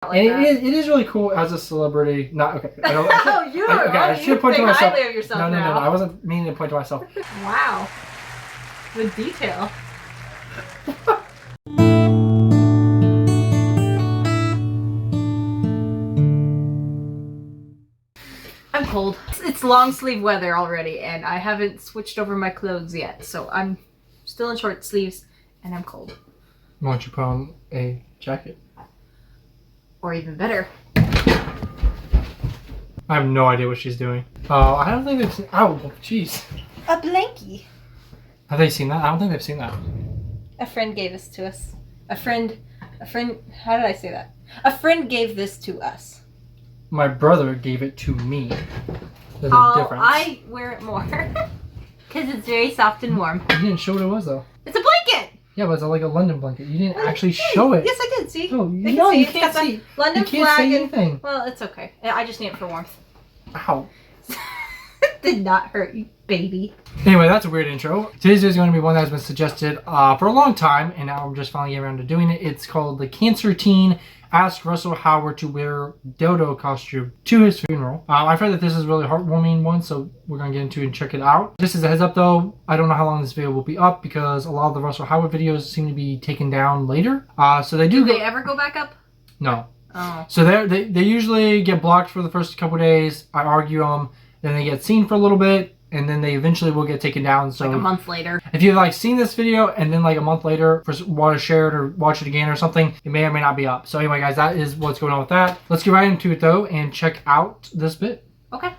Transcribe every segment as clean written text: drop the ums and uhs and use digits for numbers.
Like and it is really cool as a celebrity. Not okay. I don't. I should point to myself. Highly of yourself no. I wasn't meaning to point to myself. Wow, the detail. I'm cold. It's long sleeve weather already, and I haven't switched over my clothes yet, so I'm still in short sleeves, and I'm cold. Why don't you put on a jacket? Or even better. I have no idea what she's doing. I don't think they've seen... Oh, jeez. A blankie. Have they seen that? I don't think they've seen that. A friend gave this to us. A friend... How did I say that? A friend gave this to us. My brother gave it to me. There's a difference. I wear it more. Because it's very soft and warm. You didn't show what it was, though. It's a blanket! Yeah, but it's like a London blanket. You didn't actually show it. Yes, I did. See? No, you can't see. London you can't flag say anything. Well, it's okay. I just need it for warmth. Ow. Did not hurt you, baby. Anyway, that's a weird intro. Today's video is going to be one that's been suggested for a long time, and now I'm just finally getting around to doing it. It's called The Cancer Teen Asked Russell Howard to Wear Dildo Costume to His Funeral. I've heard that this is a really heartwarming one, so we're going to get into it and check it out. Just as a heads up though, I don't know how long this video will be up because a lot of the Russell Howard videos seem to be taken down later. So they do. Do they ever go back up? No. Oh. So they usually get blocked for the first couple days. I argue them, then they get seen for a little bit, and then they eventually will get taken down. So like a month later. If you've like seen this video and then like a month later want to share it or watch it again or something, it may or may not be up. So anyway, guys, that is what's going on with that. Let's get right into it though and check out this bit. Okay.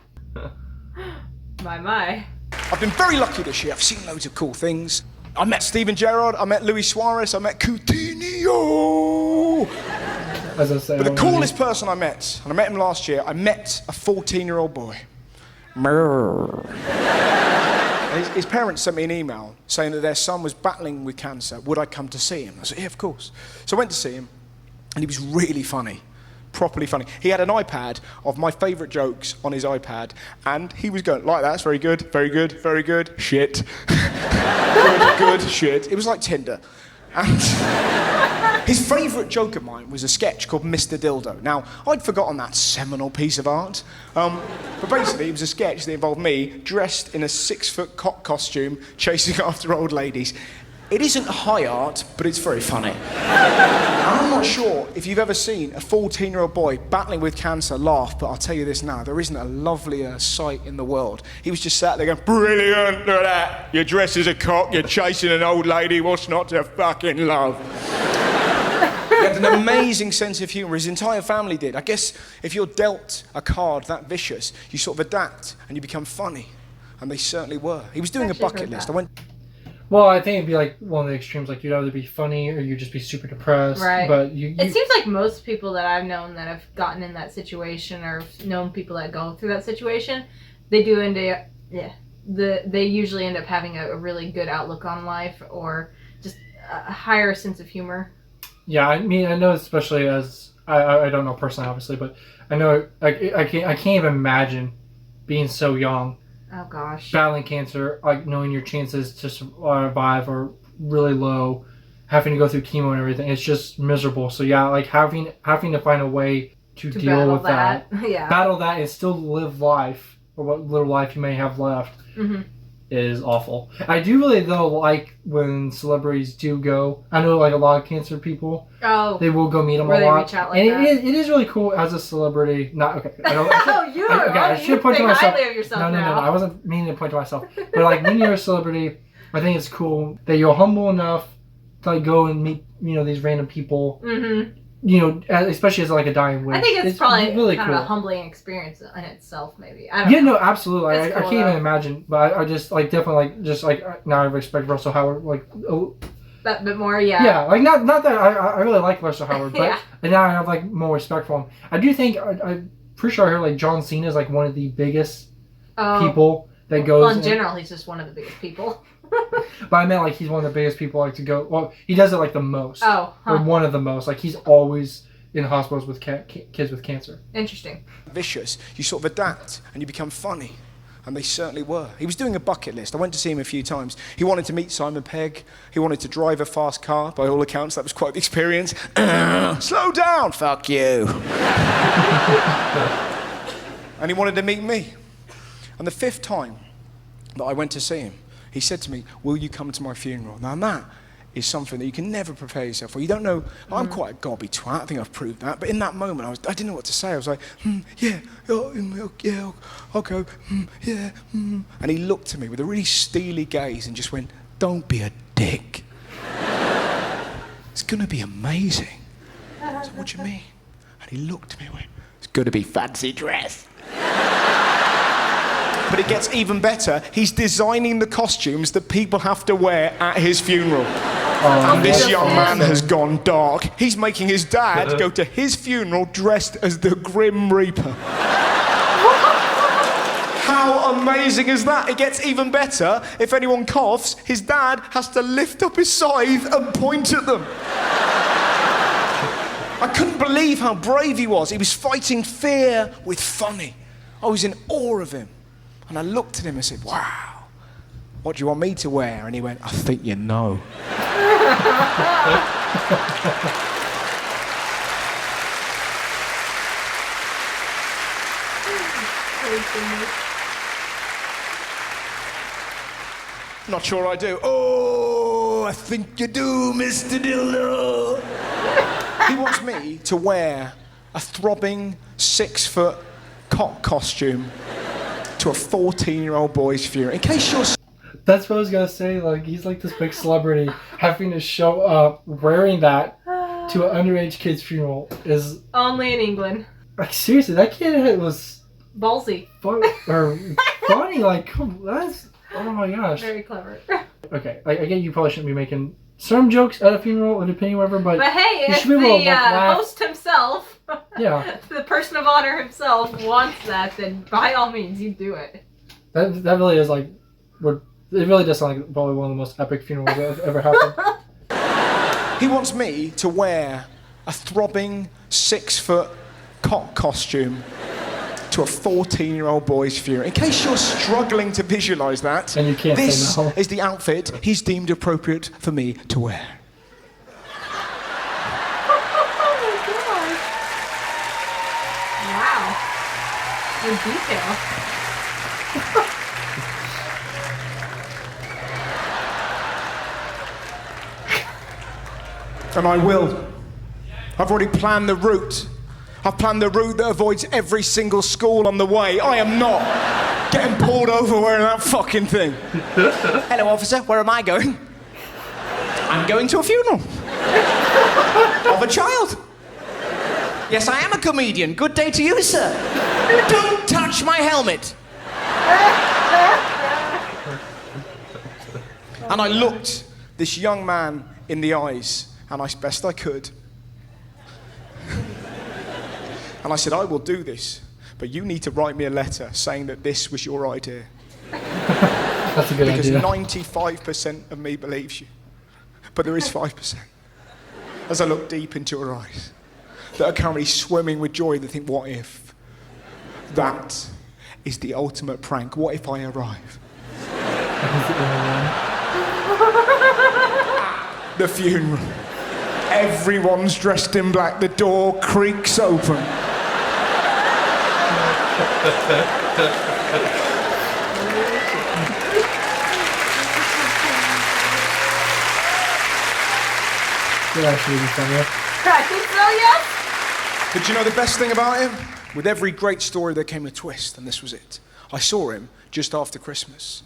My. I've been very lucky this year. I've seen loads of cool things. I met Steven Gerrard, I met Luis Suarez, I met Coutinho. As I say, but the coolest person I met, and I met him last year, I met a 14-year-old boy. His parents sent me an email saying that their son was battling with cancer. Would I come to see him? I said, yeah, of course. So I went to see him, and he was really funny. Properly funny. He had an iPad of my favourite jokes on his iPad, and he was going like that's very good, very good, very good, shit, good, shit. It was like Tinder. And his favourite joke of mine was a sketch called Mr. Dildo. Now, I'd forgotten that seminal piece of art, but basically it was a sketch that involved me dressed in a 6-foot cock costume chasing after old ladies. It isn't high art, but it's very funny. And I'm not sure if you've ever seen a 14-year-old boy battling with cancer laugh, but I'll tell you this now, there isn't a lovelier sight in the world. He was just sat there going, brilliant, look at that. You're dressed as a cock, you're chasing an old lady, what's not to fucking love? He had an amazing sense of humour, his entire family did. I guess if you're dealt a card that vicious, you sort of adapt and you become funny. And they certainly were. He was doing a bucket list. Well, I think it'd be like one of the extremes, like you'd either be funny or you'd just be super depressed. Right. But it seems like most people that I've known that have gotten in that situation or known people that go through that situation, they do they usually end up having a really good outlook on life or just a higher sense of humor. Yeah, I mean, I know especially as, I don't know personally, obviously, but I know I can't even imagine being so young. Oh gosh. Battling cancer, like knowing your chances to survive are really low, having to go through chemo and everything, it's just miserable. So yeah, like having to find a way to deal with that. Yeah. Battle that and still live life, or what little life you may have left, is awful. I do really though like when celebrities do go. I know like a lot of cancer people. Oh. They will go meet them a they lot. Reach out like and that. it is really cool as a celebrity. Not okay. I don't. I should point to myself. Highly of yourself No. now. I wasn't meaning to point to myself. But like when you're a celebrity, I think it's cool that you're humble enough to like go and meet these random people. Mm-hmm. Especially as like a dying wish. I think it's probably really kind cool. of a humbling experience in itself, maybe. I don't know. No, absolutely. I Cool, can't even imagine. But I just like definitely like just like now I respect Russell Howard like. That bit more, yeah. Yeah, like not that I really like Russell Howard, but yeah. And now I have like more respect for him. I do think I'm pretty sure I heard like John Cena is like one of the biggest people that goes. Well, in general, he's just one of the biggest people. But I meant like he's one of the biggest people like to go. Well, he does it like the most. Oh, huh. Or one of the most. Like he's always in hospitals with kids with cancer. Interesting. Vicious. You sort of adapt and you become funny. And they certainly were. He was doing a bucket list. I went to see him a few times. He wanted to meet Simon Pegg. He wanted to drive a fast car. By all accounts, that was quite the experience. Slow down, fuck you. And he wanted to meet me. And the 5th time that I went to see him, he said to me, will you come to my funeral? Now that is something that you can never prepare yourself for. You don't know, I'm quite a gobby twat, I think I've proved that, but in that moment I didn't know what to say. I was like, yeah, I'll go, yeah. And he looked at me with a really steely gaze and just went, don't be a dick. It's gonna be amazing. I said, what do you mean? And he looked at me and went, it's gonna be fancy dress. But it gets even better. He's designing the costumes that people have to wear at his funeral. And this young man has gone dark. He's making his dad go to his funeral dressed as the Grim Reaper. How amazing is that? It gets even better. If anyone coughs, his dad has to lift up his scythe and point at them. I couldn't believe how brave he was. He was fighting fear with funny. I was in awe of him. And I looked at him and said, wow, what do you want me to wear? And he went, I think you know. Not sure I do. Oh, I think you do, Mr. Dildo. He wants me to wear a throbbing 6-foot cock costume to a 14-year-old boy's funeral. In case you're... That's what I was gonna say. Like, he's like this big celebrity having to show up wearing that to an underage kid's funeral is Only in England. like, seriously. That kid was Ballsy. funny. Like, come, that's, oh my gosh. Very clever. Okay, I get you probably shouldn't be making some jokes at a funeral, depending whatever, but hey, you if should be able to, like, laugh. host himself, Yeah, the person of honor himself wants that, then by all means, you do it. that really is like, what it really does sound like probably one of the most epic funerals that have ever happened. He wants me to wear a throbbing 6-foot cock costume to a 14-year-old boy's funeral. In case you're struggling to visualise that, And you can't say this no. is the outfit he's deemed appropriate for me to wear. Wow. The detail. And I will. I've already planned the route. I've planned the route that avoids every single school on the way. I am not getting pulled over wearing that fucking thing. Hello, officer. Where am I going? I'm going to a funeral. Of a child. Yes, I am a comedian. Good day to you, sir. Don't touch my helmet. And I looked this young man in the eyes, and as best I could. And I said, I will do this, but you need to write me a letter saying that this was your idea. That's a good Because idea. 95% of me believes you. But there is 5%. As I look deep into your eyes, that are currently swimming with joy, that think, what if? That is the ultimate prank. What if I arrive? The funeral. Everyone's dressed in black. The door creaks open. It actually be funny. I think so, yes? But you know the best thing about him? With every great story there came a twist, and this was it. I saw him just after Christmas.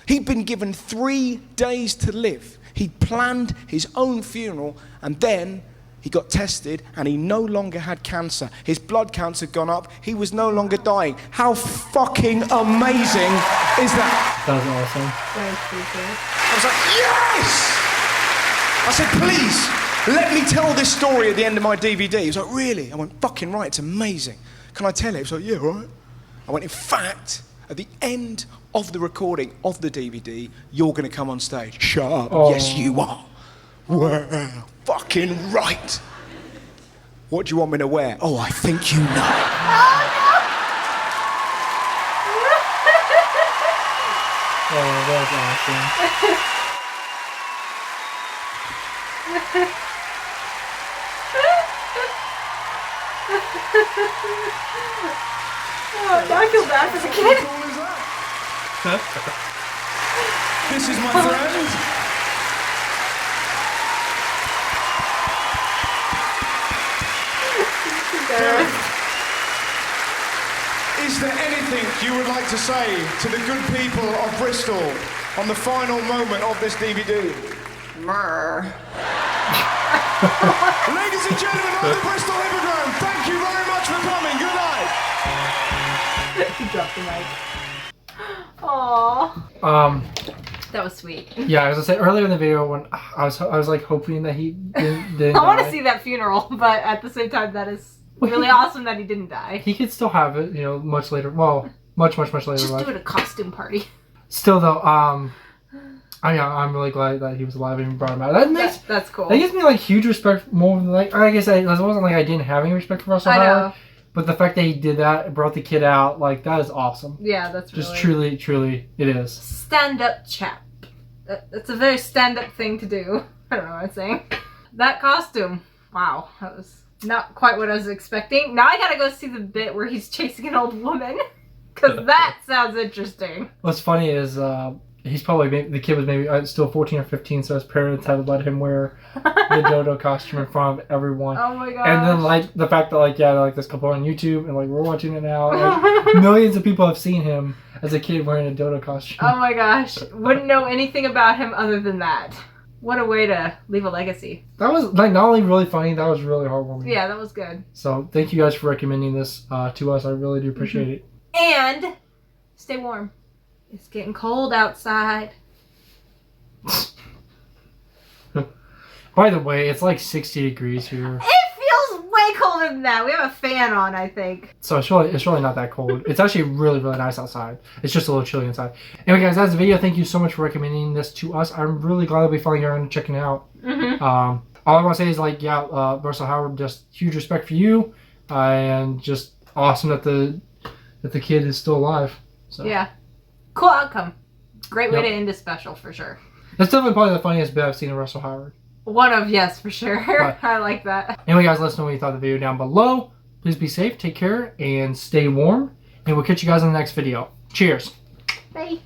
He'd been given 3 days to live. He'd planned his own funeral, and then he got tested, and he no longer had cancer. His blood counts had gone up. He was no longer dying. How fucking amazing is that? That was awesome. Very creepy. I was like, yes! I said, please, let me tell this story at the end of my DVD. He was like, really? I went, fucking right, it's amazing. Can I tell it? He was like, yeah, right. I went, in fact, at the end of the recording of the DVD, you're going to come on stage. Shut up. Oh. Yes, you are. Well, fucking right. What do you want me to wear? Oh, I think you know. that's awesome. Oh, now I feel bad for the kid. How cool is that? This is my friend. Is there anything you would like to say to the good people of Bristol on the final moment of this DVD? Ladies and gentlemen of the Bristol Hippodrome, thank you very much for coming. Good night. He dropped the mic. Aww. That was sweet. Yeah, as I said earlier in the video, when I was like hoping that he didn't I want to die. see that funeral, but at the same time, that is really awesome that he didn't die. He could still have it, much later. Well, much later. Just in life. do it a costume party. Still though, I'm really glad that he was alive and brought him out. That's cool. That gives me like huge respect more than like I guess it wasn't like I didn't have any respect for Russell I Howard, know. but the fact that he did that and brought the kid out, like that is awesome. Yeah, that's Just really... truly it is. Stand-up chap. That's a very stand-up thing to do. I don't know what I'm saying. That costume. Wow. That was not quite what I was expecting. Now I gotta go see the bit where he's chasing an old woman. Because that sounds interesting. What's funny is he's probably the kid was maybe still 14 or 15, so his parents had let him wear the Dodo costume in front of everyone. Oh my god. And then like the fact that like this couple on YouTube and like we're watching it now, like millions of people have seen him as a kid wearing a Dodo costume. Oh my gosh. Wouldn't know anything about him other than that. What a way to leave a legacy. That was like not only really funny, that was really heartwarming. Yeah, that was good. So thank you guys for recommending this to us. I really do appreciate it. And stay warm. It's getting cold outside. By the way, it's like 60 degrees here. It feels way colder than that. We have a fan on, I think. So it's really not that cold. It's actually really nice outside. It's just a little chilly inside. Anyway, guys, that's the video. Thank you so much for recommending this to us. I'm really glad that we finally got around to checking it out. Mm-hmm. All I want to say is Russell Howard, just huge respect for you, and just awesome that the kid is still alive. So. Yeah. Cool outcome. Great way Yep. to end a special, for sure. That's definitely probably the funniest bit I've seen of Russell Howard. One of, yes, for sure. Right. I like that. Anyway, guys, let us know what you thought of the video down below. Please be safe, take care, and stay warm. And we'll catch you guys in the next video. Cheers. Bye.